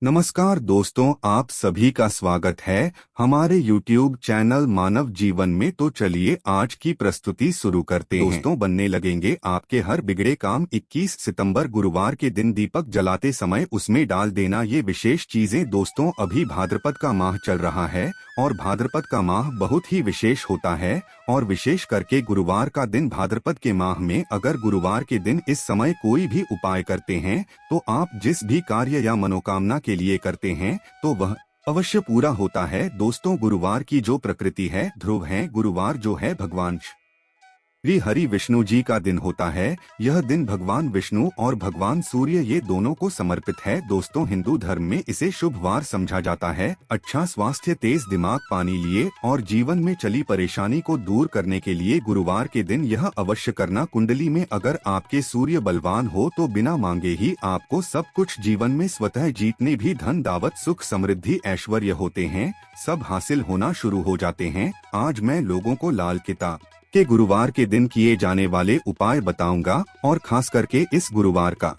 नमस्कार दोस्तों, आप सभी का स्वागत है हमारे YouTube चैनल मानव जीवन में। तो चलिए आज की प्रस्तुति शुरू करते हैं। दोस्तों, बनने लगेंगे आपके हर बिगड़े काम। 21 सितंबर गुरुवार के दिन दीपक जलाते समय उसमें डाल देना ये विशेष चीजें। दोस्तों, अभी भाद्रपद का माह चल रहा है और भाद्रपद का माह बहुत ही विशेष होता है और विशेष करके गुरुवार का दिन। भाद्रपद के माह में अगर गुरुवार के दिन इस समय कोई भी उपाय करते हैं तो आप जिस भी कार्य या मनोकामना के लिए करते हैं तो वह अवश्य पूरा होता है। दोस्तों, गुरुवार की जो प्रकृति है ध्रुव है। गुरुवार जो है भगवान श्री हरि विष्णु जी का दिन होता है। यह दिन भगवान विष्णु और भगवान सूर्य ये दोनों को समर्पित है। दोस्तों, हिंदू धर्म में इसे शुभ वार समझा जाता है। अच्छा स्वास्थ्य, तेज दिमाग, पानी लिए और जीवन में चली परेशानी को दूर करने के लिए गुरुवार के दिन यह अवश्य करना। कुंडली में अगर आपके सूर्य बलवान हो तो बिना मांगे ही आपको सब कुछ जीवन में स्वतः जितने भी धन, दावत, सुख, समृद्धि, ऐश्वर्य होते हैं सब हासिल होना शुरू हो जाते हैं। आज मैं लोगों को लाल किताब के गुरुवार के दिन किए जाने वाले उपाय बताऊंगा और खास करके इस गुरुवार का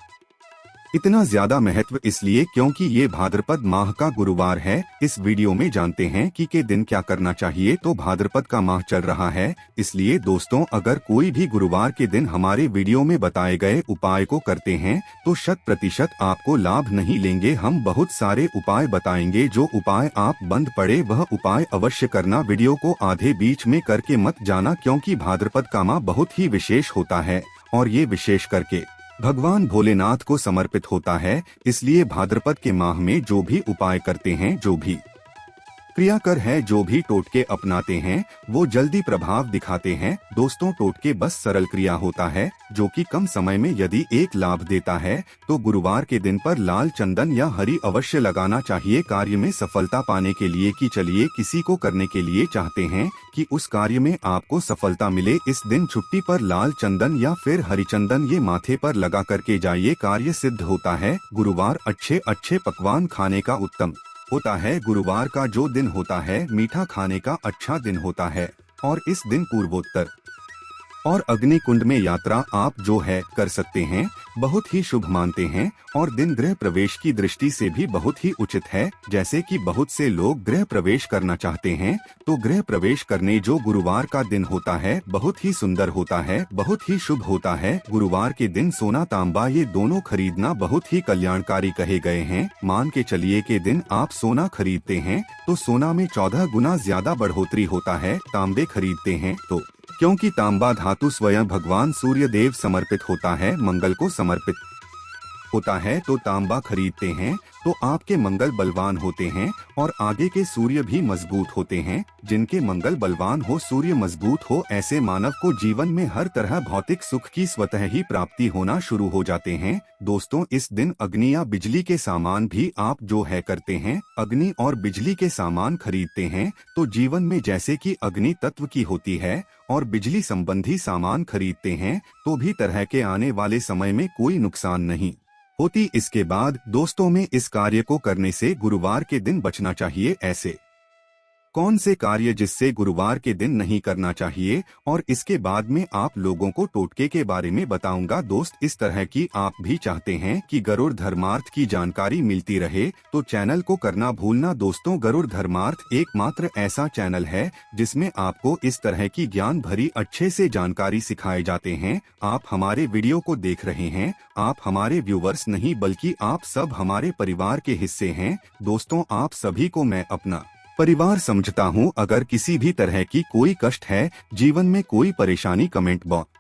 इतना ज्यादा महत्व इसलिए क्योंकि ये भाद्रपद माह का गुरुवार है। इस वीडियो में जानते हैं कि के दिन क्या करना चाहिए। तो भाद्रपद का माह चल रहा है, इसलिए दोस्तों अगर कोई भी गुरुवार के दिन हमारे वीडियो में बताए गए उपाय को करते हैं तो 100% आपको लाभ नहीं लेंगे। हम बहुत सारे उपाय बताएंगे, जो उपाय आप बंद पड़े वह उपाय अवश्य करना। वीडियो को आधे बीच में करके मत जाना, क्योंकि भाद्रपद का माह बहुत ही विशेष होता है और ये विशेष करके भगवान भोलेनाथ को समर्पित होता है। इसलिए भाद्रपद के माह में जो भी उपाय करते हैं, जो भी क्रिया कर है, जो भी टोटके अपनाते हैं वो जल्दी प्रभाव दिखाते हैं। दोस्तों, टोटके बस सरल क्रिया होता है जो कि कम समय में यदि एक लाभ देता है। तो गुरुवार के दिन पर लाल चंदन या हरी अवश्य लगाना चाहिए कार्य में सफलता पाने के लिए। कि चलिए किसी को करने के लिए चाहते हैं कि उस कार्य में आपको सफलता मिले, इस दिन छुट्टी पर लाल चंदन या फिर हरी चंदन ये माथे पर लगा करके जाइए, कार्य सिद्ध होता है। गुरुवार अच्छे अच्छे पकवान खाने का उत्तम होता है। गुरुवार का जो दिन होता है मीठा खाने का अच्छा दिन होता है और इस दिन पूर्वोत्तर और अग्नि कुंड में यात्रा आप जो है कर सकते हैं, बहुत ही शुभ मानते हैं और दिन गृह प्रवेश की दृष्टि से भी बहुत ही उचित है। जैसे कि बहुत से लोग गृह प्रवेश करना चाहते हैं तो गृह प्रवेश करने जो गुरुवार का दिन होता है बहुत ही सुंदर होता है, बहुत ही शुभ होता है। गुरुवार के दिन सोना तांबा ये दोनों खरीदना बहुत ही कल्याणकारी कहे गए हैं। मान के चलिए के दिन आप सोना खरीदते हैं तो सोना में 14 गुना ज्यादा बढ़ोतरी होता है। तांबे खरीदते हैं तो क्योंकि तांबा धातु स्वयं भगवान सूर्य देव समर्पित होता है, मंगल को समर्पित होता है, तो तांबा खरीदते हैं तो आपके मंगल बलवान होते हैं और आगे के सूर्य भी मजबूत होते हैं। जिनके मंगल बलवान हो, सूर्य मजबूत हो, ऐसे मानव को जीवन में हर तरह भौतिक सुख की स्वतः ही प्राप्ति होना शुरू हो जाते हैं। दोस्तों, इस दिन अग्नि या बिजली के सामान भी आप जो है करते हैं, अग्नि और बिजली के सामान खरीदते हैं तो जीवन में जैसे कि अग्नि तत्व की होती है और बिजली संबंधी सामान खरीदते हैं तो भी तरह के आने वाले समय में कोई नुकसान नहीं होती। इसके बाद दोस्तों में इस कार्य को करने से गुरुवार के दिन बचना चाहिए। ऐसे कौन से कार्य जिससे गुरुवार के दिन नहीं करना चाहिए और इसके बाद में आप लोगों को टोटके के बारे में बताऊंगा। दोस्त, इस तरह की आप भी चाहते हैं कि गरुड़ धर्मार्थ की जानकारी मिलती रहे तो चैनल को करना भूलना। दोस्तों, गरुड़ धर्मार्थ एकमात्र ऐसा चैनल है जिसमें आपको इस तरह की ज्ञान भरी अच्छे से जानकारी सिखाए जाते हैं। आप हमारे वीडियो को देख रहे हैं, आप हमारे व्यूवर्स नहीं बल्कि आप सब हमारे परिवार के हिस्से हैं। दोस्तों, आप सभी को मैं अपना परिवार समझता हूँ। अगर किसी भी तरह की कोई कष्ट है, जीवन में कोई परेशानी, कमेंट बॉक्स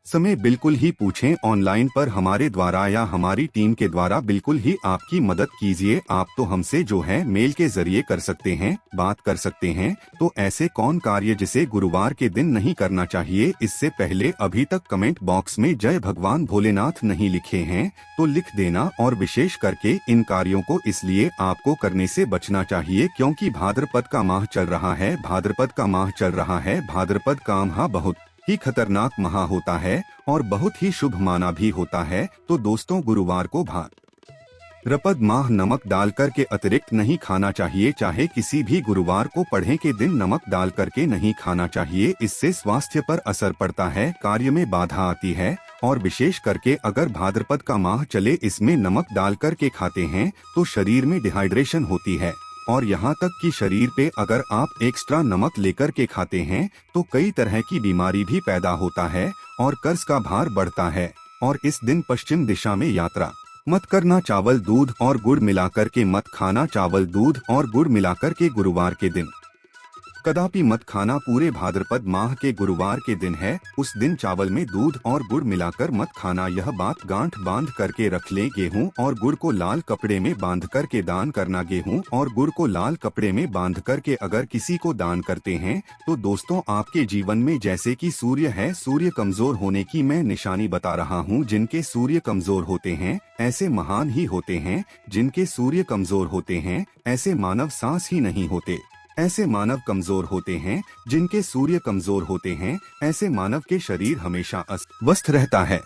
समय बिल्कुल ही पूछें। ऑनलाइन पर हमारे द्वारा या हमारी टीम के द्वारा बिल्कुल ही आपकी मदद कीजिए। आप तो हमसे जो है मेल के जरिए कर सकते हैं, बात कर सकते हैं। तो ऐसे कौन कार्य जिसे गुरुवार के दिन नहीं करना चाहिए, इससे पहले अभी तक कमेंट बॉक्स में जय भगवान भोलेनाथ नहीं लिखे हैं तो लिख देना। और विशेष करके इन कार्यों को इसलिए आपको करने से बचना चाहिए क्योंकि भाद्रपद का माह चल रहा है। भाद्रपद का माह चल रहा है। भाद्रपद का माह बहुत ही खतरनाक माह होता है और बहुत ही शुभ माना भी होता है। तो दोस्तों, गुरुवार को भाद्रपद माह नमक डालकर के अतिरिक्त नहीं खाना चाहिए। चाहे किसी भी गुरुवार को पढ़े के दिन नमक डाल करके नहीं खाना चाहिए। इससे स्वास्थ्य पर असर पड़ता है, कार्य में बाधा आती है और विशेष करके अगर भाद्रपद का माह चले इसमें नमक डाल कर के खाते हैं तो शरीर में डिहाइड्रेशन होती है। और यहाँ तक कि शरीर पे अगर आप एक्स्ट्रा नमक लेकर के खाते हैं तो कई तरह की बीमारी भी पैदा होता है और कर्ज का भार बढ़ता है। और इस दिन पश्चिम दिशा में यात्रा मत करना। चावल दूध और गुड़ मिलाकर के मत खाना। चावल दूध और गुड़ मिलाकर के गुरुवार के दिन कदापि मत खाना। पूरे भाद्रपद माह के गुरुवार के दिन है, उस दिन चावल में दूध और गुड़ मिलाकर मत खाना। यह बात गांठ बांध करके रख लें। गेहूं और गुड़ को लाल कपड़े में बांध करके दान करना। गेहूं और गुड़ को लाल कपड़े में बांध करके अगर किसी को दान करते हैं तो दोस्तों आपके जीवन में जैसे कि सूर्य है, सूर्य कमजोर होने की मैं निशानी बता रहा हूँ। जिनके सूर्य कमजोर होते हैं ऐसे महान ही होते हैं। जिनके सूर्य कमजोर होते हैं ऐसे मानव सांस ही नहीं होते। ऐसे मानव कमजोर होते हैं। जिनके सूर्य कमजोर होते हैं ऐसे मानव के शरीर हमेशा अस्वस्थ रहता है,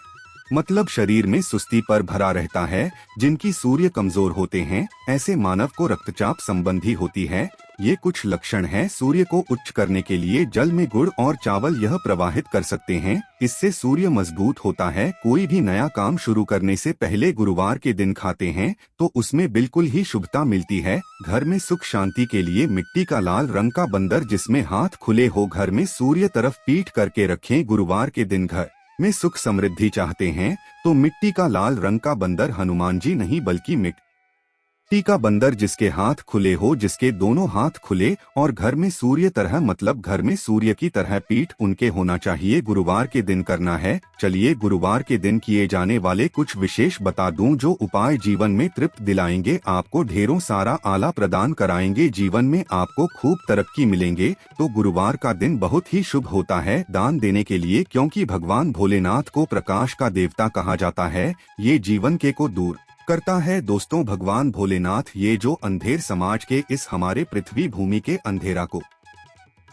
मतलब शरीर में सुस्ती पर भरा रहता है। जिनकी सूर्य कमजोर होते हैं ऐसे मानव को रक्तचाप संबंधी होती है। ये कुछ लक्षण हैं। सूर्य को उच्च करने के लिए जल में गुड़ और चावल यह प्रवाहित कर सकते हैं, इससे सूर्य मजबूत होता है। कोई भी नया काम शुरू करने से पहले गुरुवार के दिन खाते हैं तो उसमें बिल्कुल ही शुभता मिलती है। घर में सुख शांति के लिए मिट्टी का लाल रंग का बंदर जिसमें हाथ खुले हो घर में सूर्य तरफ पीठ करके रखें। गुरुवार के दिन घर में सुख समृद्धि चाहते हैं तो मिट्टी का लाल रंग का बंदर हनुमान जी नहीं बल्कि मिट्टी का बंदर जिसके हाथ खुले हो, जिसके दोनों हाथ खुले और घर में सूर्य तरह मतलब घर में सूर्य की तरह पीठ उनके होना चाहिए। गुरुवार के दिन करना है। चलिए गुरुवार के दिन किए जाने वाले कुछ विशेष बता दूं जो उपाय जीवन में तृप्त दिलाएंगे, आपको ढेरों सारा आला प्रदान कराएंगे, जीवन में आपको खूब तरक्की मिलेंगे। तो गुरुवार का दिन बहुत ही शुभ होता है दान देने के लिए, क्योंकि भगवान भोलेनाथ को प्रकाश का देवता कहा जाता है। ये जीवन के को दूर करता है। दोस्तों भगवान भोलेनाथ ये जो अंधेर समाज के इस हमारे पृथ्वी भूमि के अंधेरा को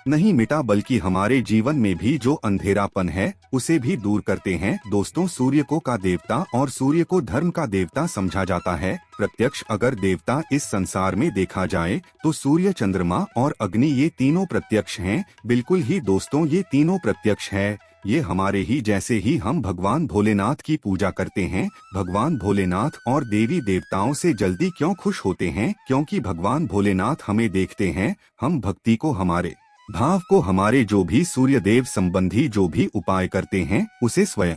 नहीं मिटा बल्कि हमारे जीवन में भी जो अंधेरापन है उसे भी दूर करते हैं। दोस्तों सूर्य को का देवता और सूर्य को धर्म का देवता समझा जाता है। प्रत्यक्ष अगर देवता इस संसार में देखा जाए तो सूर्य, चंद्रमा और अग्नि ये तीनों प्रत्यक्ष हैं। बिल्कुल ही दोस्तों ये तीनों प्रत्यक्ष है। ये हमारे ही जैसे ही हम भगवान भोलेनाथ की पूजा करते हैं। भगवान भोलेनाथ और देवी देवताओं से जल्दी क्यों खुश होते हैं? क्योंकि भगवान भोलेनाथ हमें देखते हैं। हम भक्ति को, हमारे भाव को, हमारे जो भी सूर्य देव संबंधी जो भी उपाय करते हैं उसे स्वयं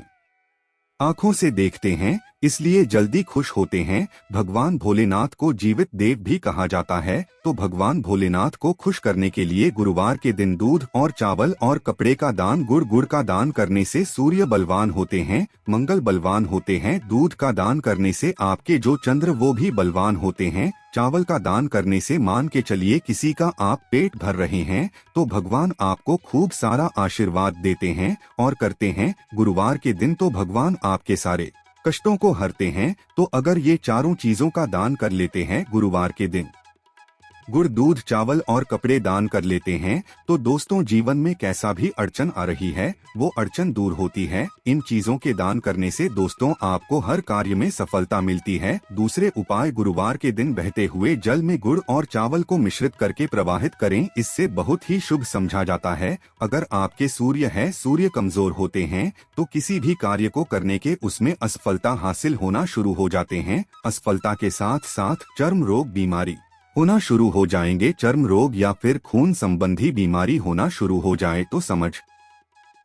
आँखों से देखते हैं, इसलिए जल्दी खुश होते हैं। भगवान भोलेनाथ को जीवित देव भी कहा जाता है। तो भगवान भोलेनाथ को खुश करने के लिए गुरुवार के दिन दूध और चावल और कपड़े का दान, गुड़ का दान करने से सूर्य बलवान होते हैं, मंगल बलवान होते हैं। दूध का दान करने से आपके जो चंद्र वो भी बलवान होते हैं। चावल का दान करने से मान के चलिए किसी का आप पेट भर रहे हैं तो भगवान आपको खूब सारा आशीर्वाद देते हैं और करते हैं। गुरुवार के दिन तो भगवान आपके सारे कष्टों को हरते हैं। तो अगर ये चारों चीजों का दान कर लेते हैं गुरुवार के दिन, गुड़, दूध, चावल और कपड़े दान कर लेते हैं तो दोस्तों जीवन में कैसा भी अड़चन आ रही है वो अड़चन दूर होती है। इन चीजों के दान करने से दोस्तों आपको हर कार्य में सफलता मिलती है। दूसरे उपाय गुरुवार के दिन बहते हुए जल में गुड़ और चावल को मिश्रित करके प्रवाहित करें, इससे बहुत ही शुभ समझा जाता है। अगर आपके सूर्य है, सूर्य कमजोर होते हैं तो किसी भी कार्य को करने के उसमें असफलता हासिल होना शुरू हो जाते हैं। असफलता के साथ साथ चर्म रोग, बीमारी होना शुरू हो जाएंगे। चर्म रोग या फिर खून संबंधी बीमारी होना शुरू हो जाए तो समझ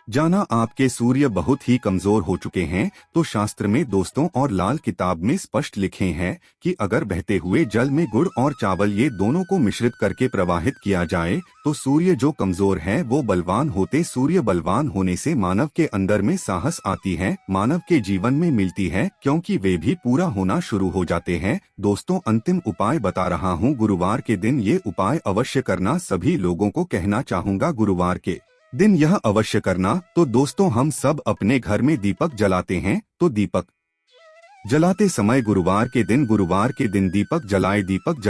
जाना आपके सूर्य बहुत ही कमजोर हो चुके हैं। तो शास्त्र में दोस्तों और लाल किताब में स्पष्ट लिखे हैं कि अगर बहते हुए जल में गुड़ और चावल ये दोनों को मिश्रित करके प्रवाहित किया जाए तो सूर्य जो कमजोर है वो बलवान होते। सूर्य बलवान होने से मानव के अंदर में साहस आती है, मानव के जीवन में मिलती है, क्योंकि वे भी पूरा होना शुरू हो जाते हैं। दोस्तों अंतिम उपाय बता रहा हूँ, गुरुवार के दिन ये उपाय अवश्य करना। सभी लोगों को कहना चाहूँगा गुरुवार के दिन यह अवश्य करना। तो दोस्तों हम सब अपने घर में दीपक जलाते हैं तो दीपक जलाते समय गुरुवार के दिन दीपक जलाए। दीपक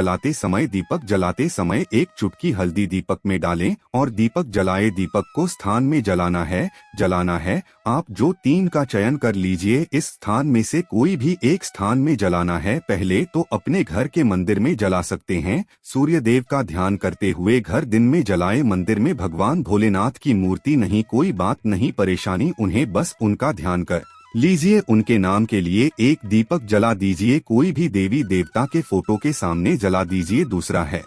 जलाते समय एक चुटकी हल्दी दीपक में डालें और दीपक जलाए। दीपक को स्थान में जलाना है। आप जो 3 का चयन कर लीजिए, इस स्थान में से कोई भी एक स्थान में जलाना है। पहले तो अपने घर के मंदिर में जला सकते हैं, सूर्य देव का ध्यान करते हुए घर दिन में जलाए। मंदिर में भगवान भोलेनाथ की मूर्ति नहीं, कोई बात नहीं, परेशानी उन्हें बस उनका ध्यान कर लीजिए उनके नाम के लिए एक दीपक जला दीजिए, कोई भी देवी देवता के फोटो के सामने जला दीजिए। दूसरा है,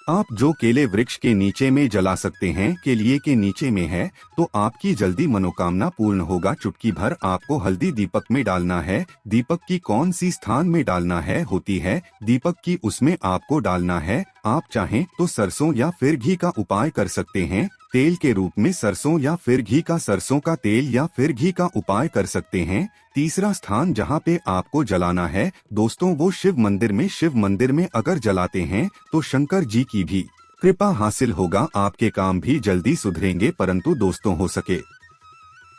आप जो केले वृक्ष के नीचे में जला सकते हैं, केलिए के नीचे में है तो आपकी जल्दी मनोकामना पूर्ण होगा। चुटकी भर आपको हल्दी दीपक में डालना है। दीपक की कौन सी स्थान में डालना है होती है दीपक की, उसमें आपको डालना है। आप चाहें तो सरसों या फिर घी का उपाय कर सकते हैं, तेल के रूप में सरसों या फिर घी का, सरसों का तेल या फिर घी का उपाय कर सकते हैं। तीसरा स्थान जहाँ पे आपको जलाना है दोस्तों, वो शिव मंदिर में अगर जलाते हैं तो शंकर जी की भी कृपा हासिल होगा, आपके काम भी जल्दी सुधरेंगे। परंतु दोस्तों हो सके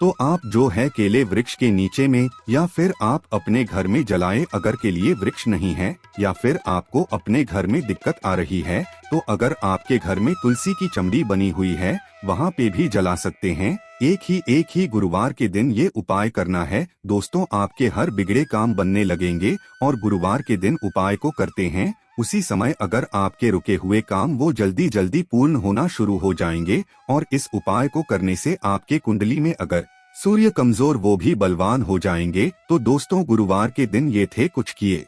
तो आप जो है केले वृक्ष के नीचे में या फिर आप अपने घर में जलाएं। अगर केलिए वृक्ष नहीं है या फिर आपको अपने घर में दिक्कत आ रही है तो अगर आपके घर में तुलसी की चमड़ी बनी हुई है वहाँ पे भी जला सकते हैं। एक ही गुरुवार के दिन ये उपाय करना है दोस्तों, आपके हर बिगड़े काम बनने लगेंगे। और गुरुवार के दिन उपाय को करते हैं उसी समय अगर आपके रुके हुए काम वो जल्दी पूर्ण होना शुरू हो जाएंगे। और इस उपाय को करने से आपके कुंडली में अगर सूर्य कमजोर वो भी बलवान हो जाएंगे। तो दोस्तों गुरुवार के दिन ये थे कुछ किए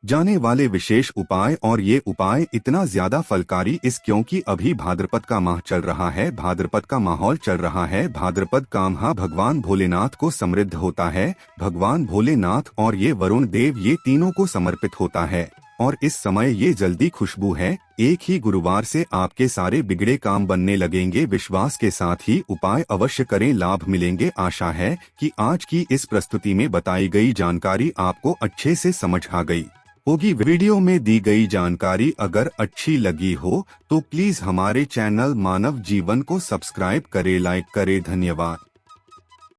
जाने वाले विशेष उपाय, और ये उपाय इतना ज्यादा फलकारी क्योंकि अभी भाद्रपद का माह चल रहा है, भाद्रपद का माहौल चल रहा है। भाद्रपद का माह भगवान भोलेनाथ को समृद्ध होता है। भगवान भोलेनाथ और ये वरुण देव ये तीनों को समर्पित होता है। और इस समय ये जल्दी खुशबू है। एक ही गुरुवार से आपके सारे बिगड़े काम बनने लगेंगे। विश्वास के साथ ही उपाय अवश्य करें, लाभ मिलेंगे। आशा है कि आज की इस प्रस्तुति में बताई गई जानकारी आपको अच्छे से समझ आ गई होगी। वीडियो में दी गई जानकारी अगर अच्छी लगी हो तो प्लीज हमारे चैनल मानव जीवन को सब्सक्राइब करें, लाइक करें। धन्यवाद।